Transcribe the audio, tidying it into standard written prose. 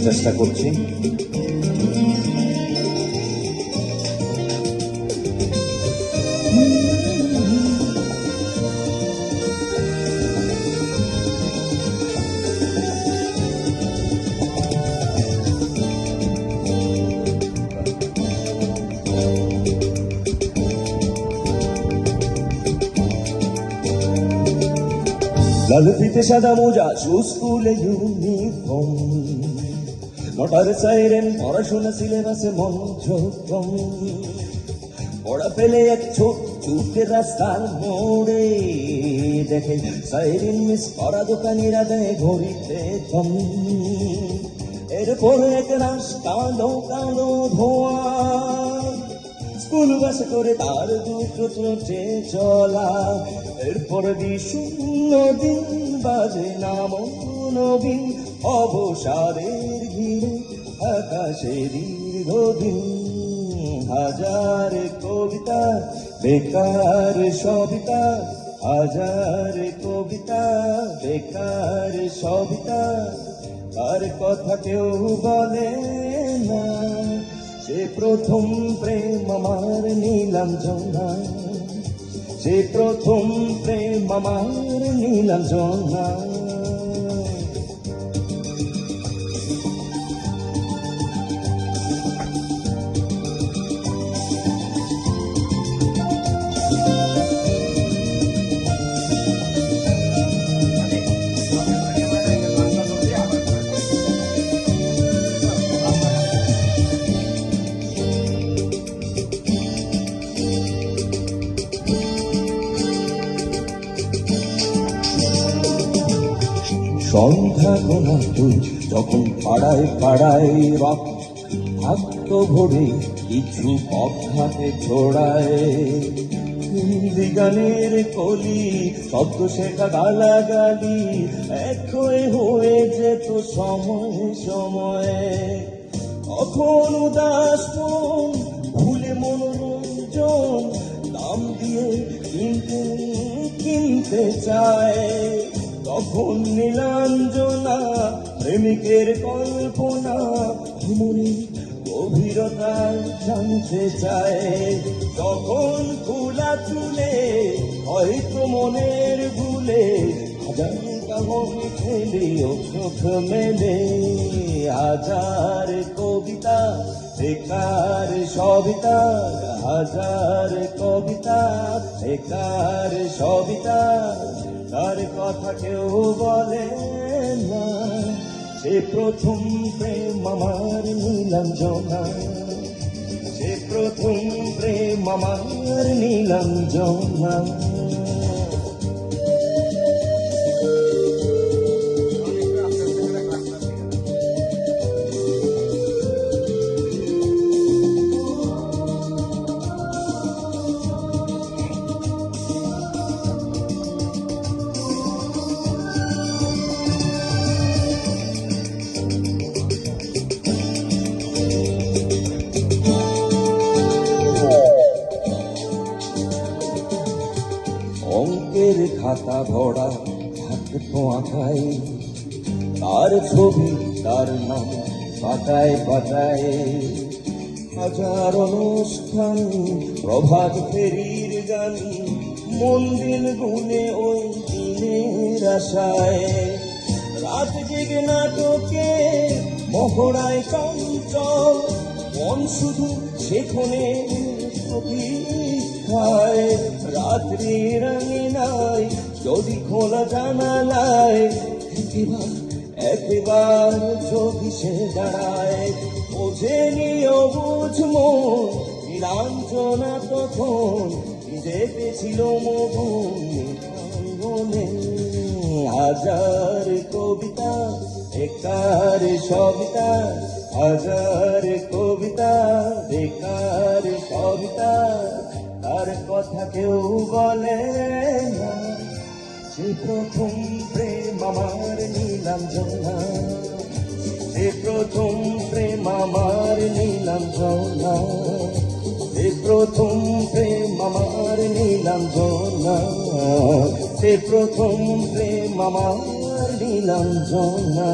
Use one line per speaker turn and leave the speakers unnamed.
চেষ্টা করছি। লাল ফিতে সাদা মোজা, স্কুলে ইউনিফর্ম, নটার সাইরেন, পড়াশোনা সিলেবাসে মঞ্চ কম, পড়া পেলে এক ছোট চুপের রাস্তার মোড়ে দেখে সাইরেন মিস করা, দোকানিরা দেয় ঘড়িতে কম। এরপর এক রাস কালো কালো ধোঁয়া, স্কুল বাস করে তার দুটো চোটে চলা। এরপর শূন্য দিন বাজে নাম নবীন, অবসাদের ঘিরে আকাশে দীর্ঘদিন। হাজার কবিতা বেকার সবিতা, হাজার কবিতা বেকার সবিতা, তার কথা কেউ বলে না। সে প্রথম প্রেম আমার নীলাঞ্জনা, সে প্রথম প্রেম আমার নীলাঞ্জনা। সন্ধ্যা গোনা তুই যখন পাড়ায় পাড়ায় রক থাকত ভরে কিছু পক্ষাতে ছোড়ায়, হিন্দি গানের কলি শব্দ শেখা গালাগালি এক হয়ে যেত সময়ে সময়ে। কখন উদাস মন ভুলে মনোরঞ্জন দাম দিয়ে কিনতে চায়, তখন নীলাঞ্জনা প্রেমিকের কল্পনা মনে গভীরতায় জানতে চায়। তখন খোলা চুলে হয়তো মনের ভুলে হাজার কাহিনী খেলে ও চোখ মেলে। হাজার কবিতা বেকার সবিতা, হাজার কবিতা বেকার সবিতা, তার কথা কেউ বলে না। সে প্রথম প্রেম আমার নীলাঞ্জনা, সে প্রথম প্রেম আমার নীলাঞ্জনা। অঙ্কের খাতা ভরা থাকতো আঁকায়, তার ছবি তার নাম পাতায় পাতায়। হাজার অনুষ্ঠান প্রভাত ফেরির গান, মন্দির গুনে ওই দিনের আশায়। রাত জেগে নাটকে মহড়ায় চঞ্চল মন শুধু সেখানে প্রতীক্ষায়। রাত্রি রাঙিনায় যদি খোলা জানালায় একবার যদি সে দাঁড়ায়, বোঝেনি বুঝমো নীলাঞ্জনা তখন যেতেছিল মনে। হাজার কবিতা বেকার সবিতা, হাজার কবিতা বেকার সবিতা, তার কথা কেউ বলে না। সে প্রথম প্রেম আমার নীলাঞ্জনা, সে প্রথম প্রেম আমার নীলাঞ্জনা, সে প্রথম প্রেম আমার নীলাঞ্জনা, সে প্রথম প্রেম আমার নীলাঞ্জনা।